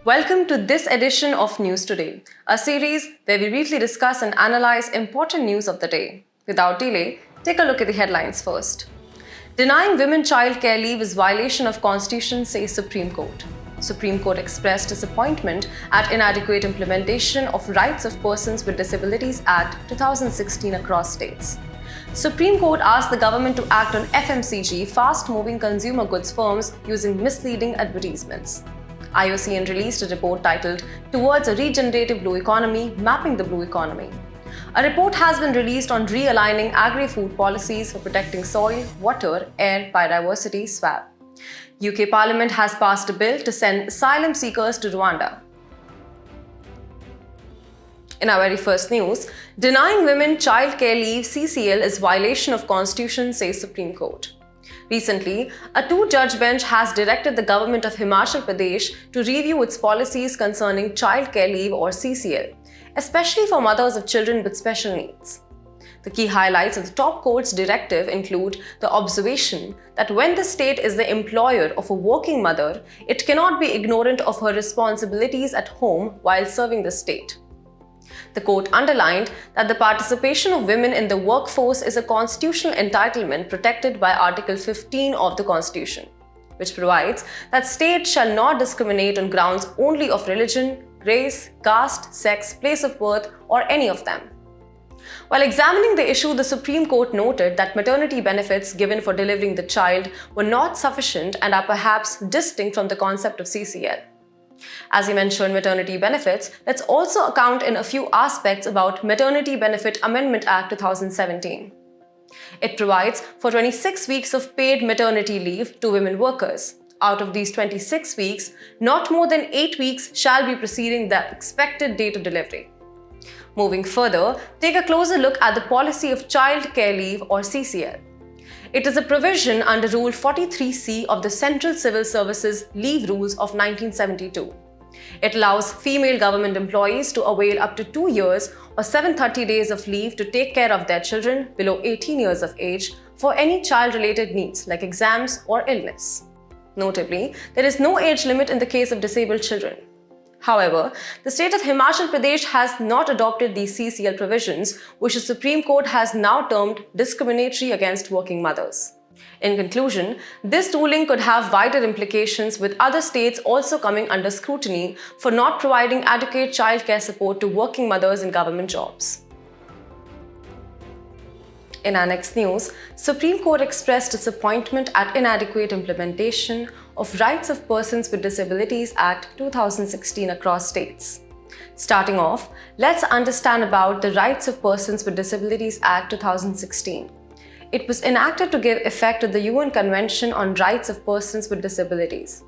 Welcome to this edition of News Today, a series where we briefly discuss and analyze important news of the day. Without delay, take a look at the headlines first. Denying women child care leave is violation of Constitution, says Supreme Court. Supreme Court expressed disappointment at inadequate implementation of Rights of Persons with Disabilities Act 2016 across states. Supreme Court asked the government to act on FMCG, fast-moving consumer goods firms, using misleading advertisements. IUCN released a report titled Towards a Regenerative Blue Economy, Mapping the Blue Economy. A report has been released on realigning agri-food policies for protecting soil, water, air, biodiversity, swab. UK Parliament has passed a bill to send asylum seekers to Rwanda. In our very first news, denying women child care leave CCL is violation of Constitution, says Supreme Court. Recently, a two-judge bench has directed the government of Himachal Pradesh to review its policies concerning child care leave or CCL, especially for mothers of children with special needs. The key highlights of the top court's directive include the observation that when the state is the employer of a working mother, it cannot be ignorant of her responsibilities at home while serving the state. The court underlined that the participation of women in the workforce is a constitutional entitlement protected by Article 15 of the Constitution, which provides that states shall not discriminate on grounds only of religion, race, caste, sex, place of birth, or any of them. While examining the issue, the Supreme Court noted that maternity benefits given for delivering the child were not sufficient and are perhaps distinct from the concept of CCL. As you mentioned maternity benefits, let's also account in a few aspects about Maternity Benefit Amendment Act 2017. It provides for 26 weeks of paid maternity leave to women workers. Out of these 26 weeks, not more than 8 weeks shall be preceding the expected date of delivery. Moving further, take a closer look at the policy of child care leave or CCL. It is a provision under Rule 43C of the Central Civil Services Leave Rules of 1972. It allows female government employees to avail up to 2 years or 730 days of leave to take care of their children below 18 years of age for any child-related needs like exams or illness. Notably, there is no age limit in the case of disabled children. However, the state of Himachal Pradesh has not adopted these CCL provisions, which the Supreme Court has now termed discriminatory against working mothers. In conclusion, this ruling could have wider implications, with other states also coming under scrutiny for not providing adequate childcare support to working mothers in government jobs. In our next news, Supreme Court expressed disappointment at inadequate implementation of Rights of Persons with Disabilities Act 2016 across states. Starting off, let's understand about the Rights of Persons with Disabilities Act 2016. It was enacted to give effect to the UN Convention on Rights of Persons with Disabilities.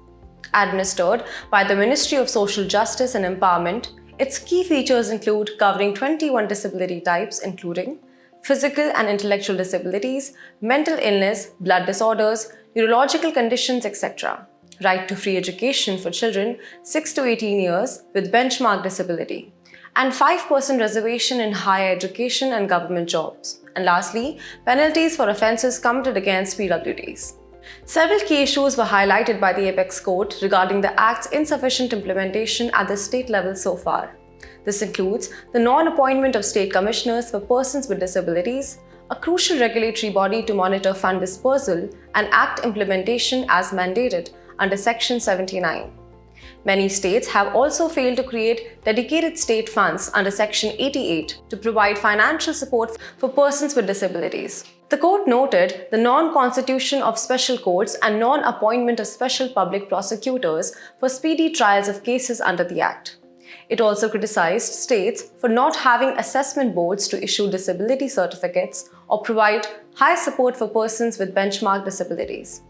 Administered by the Ministry of Social Justice and Empowerment, its key features include covering 21 disability types, including physical and intellectual disabilities, mental illness, blood disorders, neurological conditions, etc. Right to free education for children 6 to 18 years with benchmark disability, and 5% reservation in higher education and government jobs. And lastly, penalties for offences committed against PwDs. Several key issues were highlighted by the Apex Court regarding the Act's insufficient implementation at the state level so far. This includes the non-appointment of state commissioners for persons with disabilities, a crucial regulatory body to monitor fund dispersal and Act implementation as mandated under Section 79. Many states have also failed to create dedicated state funds under Section 88 to provide financial support for persons with disabilities. The court noted the non-constitution of special courts and non-appointment of special public prosecutors for speedy trials of cases under the Act. It also criticized states for not having assessment boards to issue disability certificates or provide high support for persons with benchmark disabilities.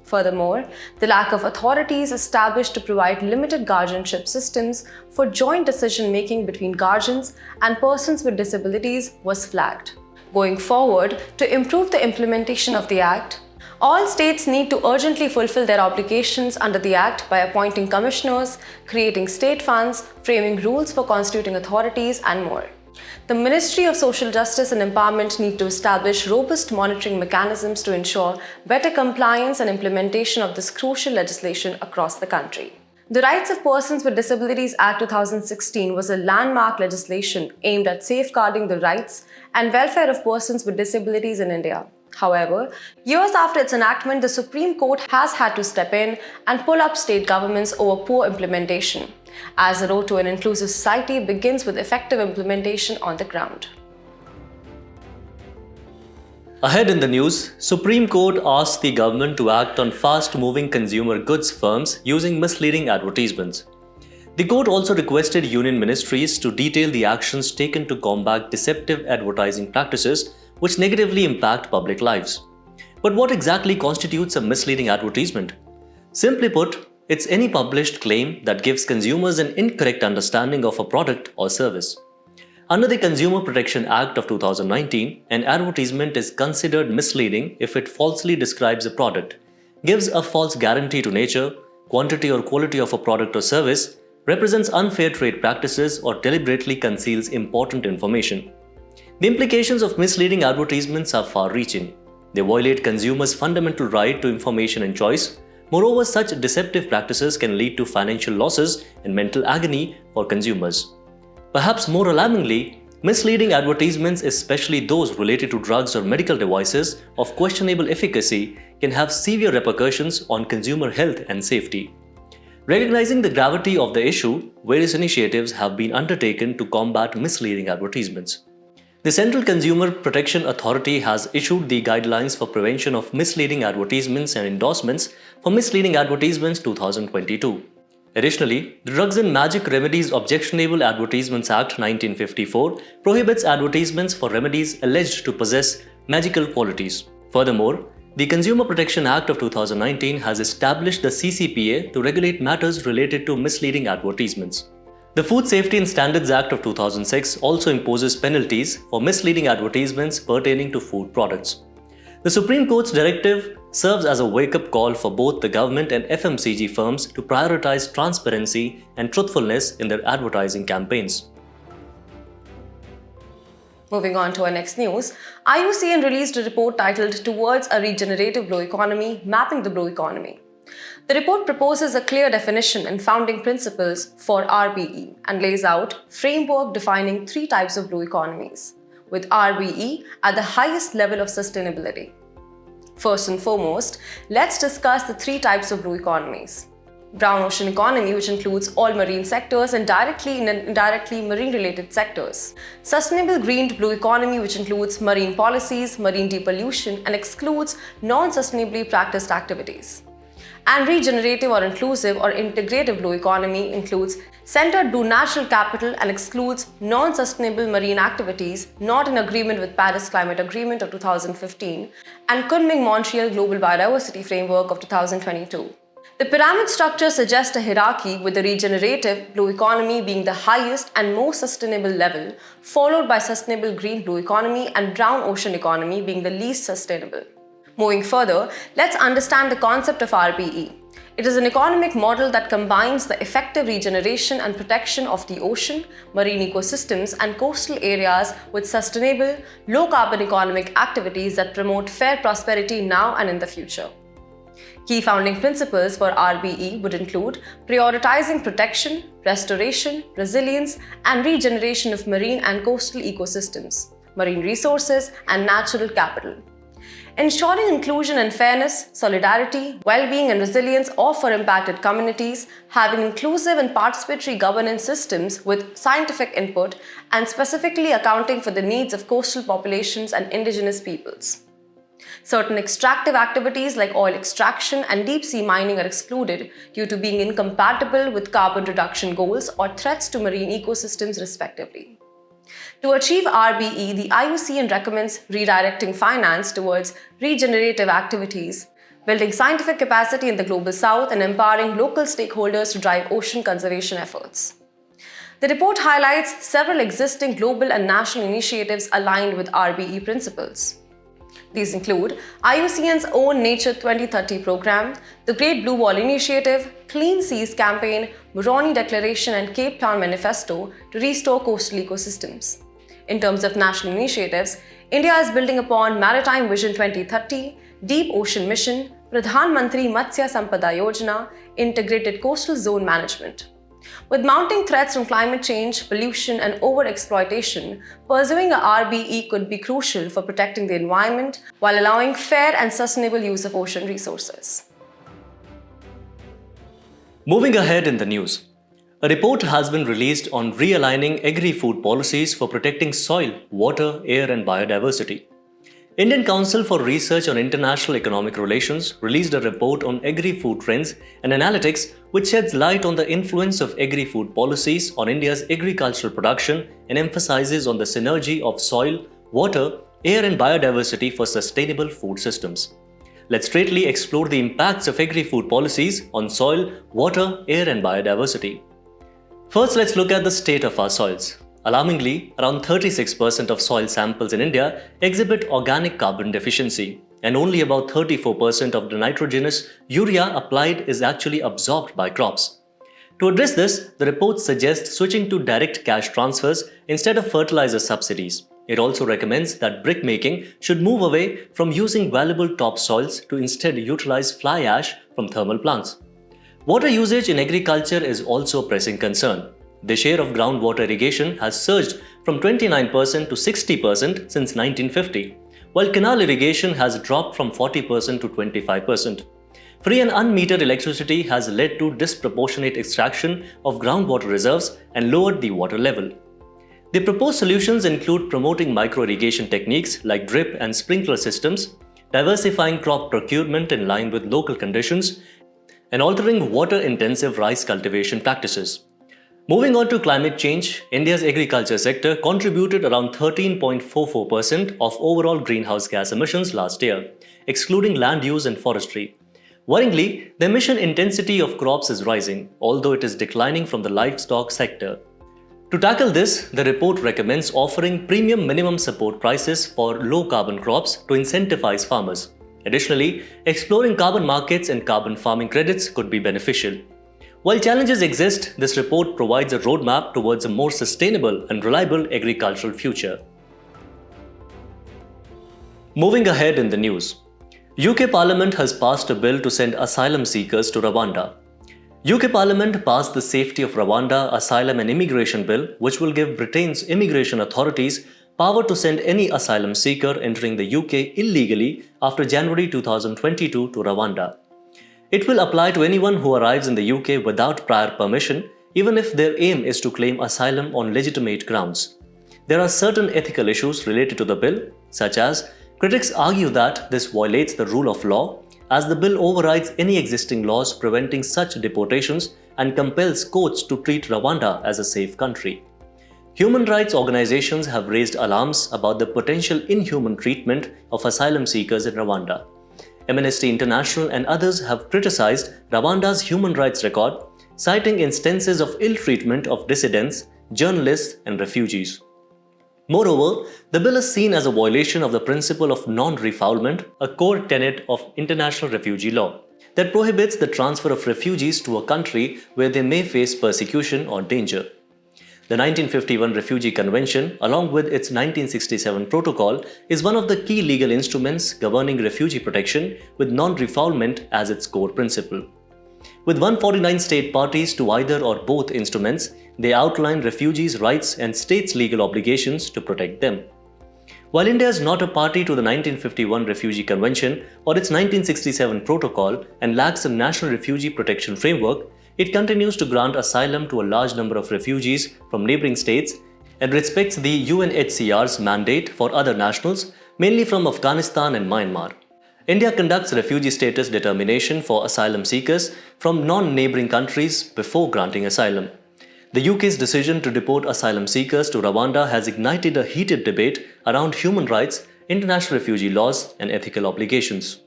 Furthermore, the lack of authorities established to provide limited guardianship systems for joint decision-making between guardians and persons with disabilities was flagged. Going forward, to improve the implementation of the Act, all states need to urgently fulfill their obligations under the Act by appointing commissioners, creating state funds, framing rules for constituting authorities, and more. The Ministry of Social Justice and Empowerment need to establish robust monitoring mechanisms to ensure better compliance and implementation of this crucial legislation across the country. The Rights of Persons with Disabilities Act 2016 was a landmark legislation aimed at safeguarding the rights and welfare of persons with disabilities in India. However, years after its enactment, the Supreme Court has had to step in and pull up state governments over poor implementation, as the road to an inclusive society begins with effective implementation on the ground. Ahead in the news, Supreme Court asked the government to act on fast-moving consumer goods firms using misleading advertisements. The court also requested union ministries to detail the actions taken to combat deceptive advertising practices which negatively impact public lives. But what exactly constitutes a misleading advertisement? Simply put, it's any published claim that gives consumers an incorrect understanding of a product or service. Under the Consumer Protection Act of 2019, an advertisement is considered misleading if it falsely describes a product, gives a false guarantee to nature, quantity or quality of a product or service, represents unfair trade practices, or deliberately conceals important information. The implications of misleading advertisements are far-reaching. They violate consumers' fundamental right to information and choice. Moreover, such deceptive practices can lead to financial losses and mental agony for consumers. Perhaps more alarmingly, misleading advertisements, especially those related to drugs or medical devices of questionable efficacy, can have severe repercussions on consumer health and safety. Recognizing the gravity of the issue, various initiatives have been undertaken to combat misleading advertisements. The Central Consumer Protection Authority has issued the Guidelines for Prevention of Misleading Advertisements and Endorsements for Misleading Advertisements 2022. Additionally, the Drugs and Magic Remedies Objectionable Advertisements Act 1954 prohibits advertisements for remedies alleged to possess magical qualities. Furthermore, the Consumer Protection Act of 2019 has established the CCPA to regulate matters related to misleading advertisements. The Food Safety and Standards Act of 2006 also imposes penalties for misleading advertisements pertaining to food products. The Supreme Court's directive serves as a wake-up call for both the government and FMCG firms to prioritize transparency and truthfulness in their advertising campaigns. Moving on to our next news, IUCN released a report titled Towards a Regenerative Blue Economy, Mapping the Blue Economy. The report proposes a clear definition and founding principles for RBE and lays out framework defining three types of blue economies, with RBE at the highest level of sustainability. First and foremost, let's discuss the three types of blue economies. Brown ocean economy, which includes all marine sectors and directly and indirectly marine-related sectors. Sustainable green blue economy, which includes marine policies, marine depollution, and excludes non-sustainably practiced activities. And regenerative or inclusive or integrative blue economy includes centered blue natural capital and excludes non-sustainable marine activities not in agreement with Paris Climate Agreement of 2015 and Kunming-Montreal Global Biodiversity Framework of 2022. The pyramid structure suggests a hierarchy, with the regenerative blue economy being the highest and most sustainable level, followed by sustainable green blue economy and brown ocean economy being the least sustainable. Moving further, let's understand the concept of RBE. It is an economic model that combines the effective regeneration and protection of the ocean, marine ecosystems, and coastal areas with sustainable, low-carbon economic activities that promote fair prosperity now and in the future. Key founding principles for RBE would include prioritizing protection, restoration, resilience, and regeneration of marine and coastal ecosystems, marine resources, and natural capital. Ensuring inclusion and fairness, solidarity, well-being and resilience for impacted communities, having inclusive and participatory governance systems with scientific input, and specifically accounting for the needs of coastal populations and indigenous peoples. Certain extractive activities like oil extraction and deep-sea mining are excluded due to being incompatible with carbon reduction goals or threats to marine ecosystems respectively. To achieve RBE, the IUCN recommends redirecting finance towards regenerative activities, building scientific capacity in the Global South, and empowering local stakeholders to drive ocean conservation efforts. The report highlights several existing global and national initiatives aligned with RBE principles. These include IUCN's own Nature 2030 program, the Great Blue Wall Initiative, Clean Seas Campaign, Moroni Declaration, and Cape Town Manifesto to restore coastal ecosystems. In terms of national initiatives, India is building upon Maritime Vision 2030, Deep Ocean Mission, Pradhan Mantri Matsya Sampada Yojana, integrated coastal zone management. With mounting threats from climate change, pollution, and overexploitation, pursuing a RBE could be crucial for protecting the environment while allowing fair and sustainable use of ocean resources. Moving ahead in the news, a report has been released on realigning agri-food policies for protecting soil, water, air, and biodiversity. Indian Council for Research on International Economic Relations released a report on agri-food trends and analytics which sheds light on the influence of agri-food policies on India's agricultural production and emphasizes on the synergy of soil, water, air and biodiversity for sustainable food systems. Let's straightly explore the impacts of agri-food policies on soil, water, air and biodiversity. First, let's look at the state of our soils. Alarmingly, around 36% of soil samples in India exhibit organic carbon deficiency, and only about 34% of the nitrogenous urea applied is actually absorbed by crops. To address this, the report suggests switching to direct cash transfers instead of fertilizer subsidies. It also recommends that brick making should move away from using valuable topsoils to instead utilize fly ash from thermal plants. Water usage in agriculture is also a pressing concern. The share of groundwater irrigation has surged from 29% to 60% since 1950, while canal irrigation has dropped from 40% to 25%. Free and unmetered electricity has led to disproportionate extraction of groundwater reserves and lowered the water level. The proposed solutions include promoting micro-irrigation techniques like drip and sprinkler systems, diversifying crop procurement in line with local conditions, and altering water-intensive rice cultivation practices. Moving on to climate change, India's agriculture sector contributed around 13.44% of overall greenhouse gas emissions last year, excluding land use and forestry. Worryingly, the emission intensity of crops is rising, although it is declining from the livestock sector. To tackle this, the report recommends offering premium minimum support prices for low-carbon crops to incentivize farmers. Additionally, exploring carbon markets and carbon farming credits could be beneficial. While challenges exist, this report provides a roadmap towards a more sustainable and reliable agricultural future. Moving ahead in the news, UK Parliament has passed a bill to send asylum seekers to Rwanda. UK Parliament passed the Safety of Rwanda Asylum and Immigration Bill, which will give Britain's immigration authorities power to send any asylum seeker entering the UK illegally after January 2022 to Rwanda. It will apply to anyone who arrives in the UK without prior permission, even if their aim is to claim asylum on legitimate grounds. There are certain ethical issues related to the bill, such as critics argue that this violates the rule of law, as the bill overrides any existing laws preventing such deportations and compels courts to treat Rwanda as a safe country. Human rights organizations have raised alarms about the potential inhuman treatment of asylum seekers in Rwanda. Amnesty International and others have criticized Rwanda's human rights record, citing instances of ill treatment of dissidents, journalists, and refugees. Moreover, the bill is seen as a violation of the principle of non-refoulement, a core tenet of international refugee law, that prohibits the transfer of refugees to a country where they may face persecution or danger. The 1951 Refugee Convention, along with its 1967 Protocol, is one of the key legal instruments governing refugee protection, with non-refoulement as its core principle. With 149 state parties to either or both instruments, they outline refugees' rights and states' legal obligations to protect them. While India is not a party to the 1951 Refugee Convention or its 1967 Protocol and lacks a national refugee protection framework, it continues to grant asylum to a large number of refugees from neighboring states and respects the UNHCR's mandate for other nationals, mainly from Afghanistan and Myanmar. India conducts refugee status determination for asylum seekers from non-neighboring countries before granting asylum. The UK's decision to deport asylum seekers to Rwanda has ignited a heated debate around human rights, international refugee laws, and ethical obligations.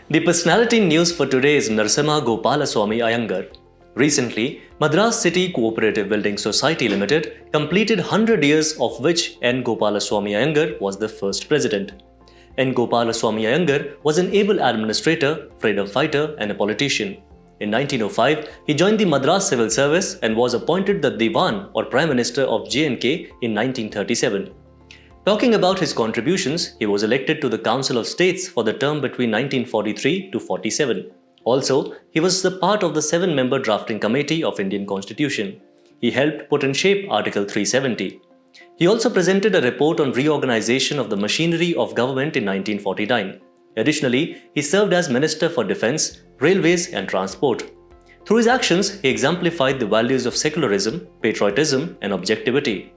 The personality news for today is Narasimha Gopalaswami Ayyangar. Recently, Madras City Cooperative Building Society Limited completed 100 years, of which N. Gopalaswami Ayyangar was the first president. N. Gopalaswami Ayyangar was an able administrator, freedom fighter, and a politician. In 1905, he joined the Madras Civil Service and was appointed the Diwan or Prime Minister of J&K in 1937. Talking about his contributions, he was elected to the Council of States for the term between 1943 to 47. Also, he was the part of the 7-member drafting committee of Indian Constitution. He helped put in shape Article 370. He also presented a report on reorganization of the machinery of government in 1949. Additionally, he served as Minister for Defence, Railways and Transport. Through his actions, he exemplified the values of secularism, patriotism and objectivity.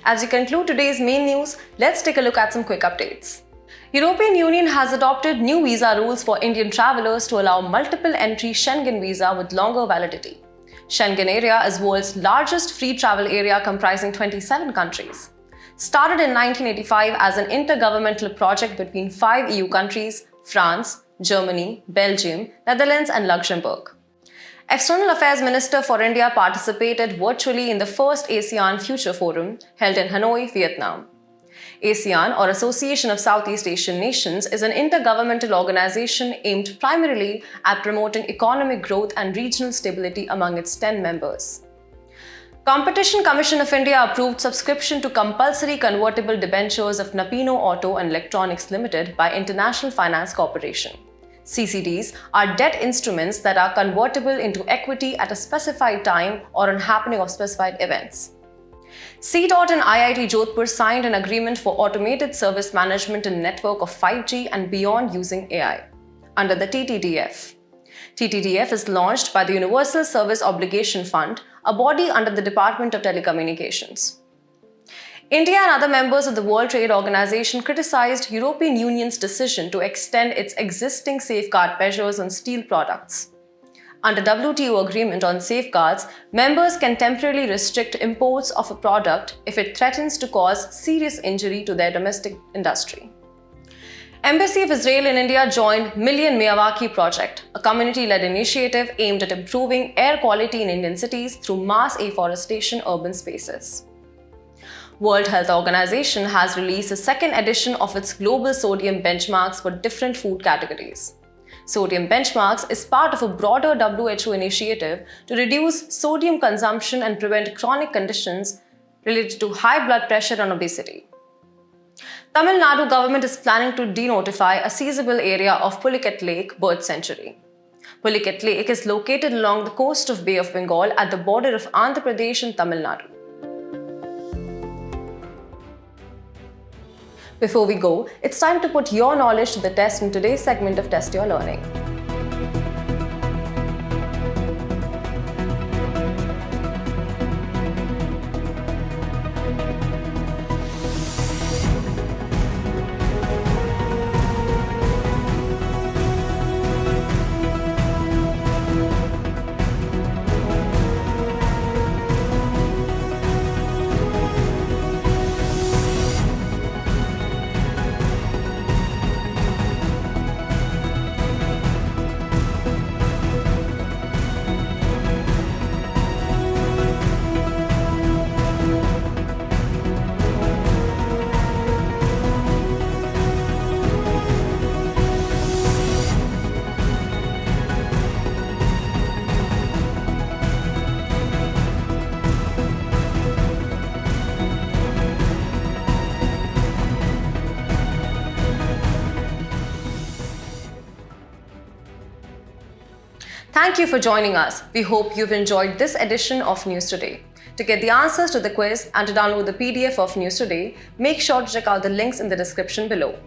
As we conclude today's main news, let's take a look at some quick updates. European Union has adopted new visa rules for Indian travelers to allow multiple entry Schengen visa with longer validity. Schengen area is world's largest free travel area comprising 27 countries. Started in 1985 as an intergovernmental project between 5 EU countries, France, Germany, Belgium, Netherlands and Luxembourg. External Affairs Minister for India participated virtually in the first ASEAN Future Forum held in Hanoi, Vietnam. ASEAN, or Association of Southeast Asian Nations, is an intergovernmental organization aimed primarily at promoting economic growth and regional stability among its 10 members. Competition Commission of India approved subscription to compulsory convertible debentures of Napino Auto and Electronics Limited by International Finance Corporation. CCDs are debt instruments that are convertible into equity at a specified time or on happening of specified events. CDOT and IIT Jodhpur signed an agreement for automated service management and network of 5G and beyond using AI under the TTDF. TTDF is launched by the Universal Service Obligation Fund, a body under the Department of Telecommunications. India and other members of the World Trade Organization criticized European Union's decision to extend its existing safeguard measures on steel products. Under WTO agreement on safeguards, members can temporarily restrict imports of a product if it threatens to cause serious injury to their domestic industry. Embassy of Israel in India joined Million Miyawaki Project, a community-led initiative aimed at improving air quality in Indian cities through mass afforestation urban spaces. World Health Organization has released a second edition of its global sodium benchmarks for different food categories. Sodium benchmarks is part of a broader WHO initiative to reduce sodium consumption and prevent chronic conditions related to high blood pressure and obesity. Tamil Nadu government is planning to denotify a seizable area of Pulicat Lake bird sanctuary. Pulicat Lake is located along the coast of Bay of Bengal at the border of Andhra Pradesh and Tamil Nadu. Before we go, it's time to put your knowledge to the test in today's segment of Test Your Learning. Thank you for joining us. We hope you've enjoyed this edition of News Today. To get the answers to the quiz and to download the PDF of News Today, make sure to check out the links in the description below.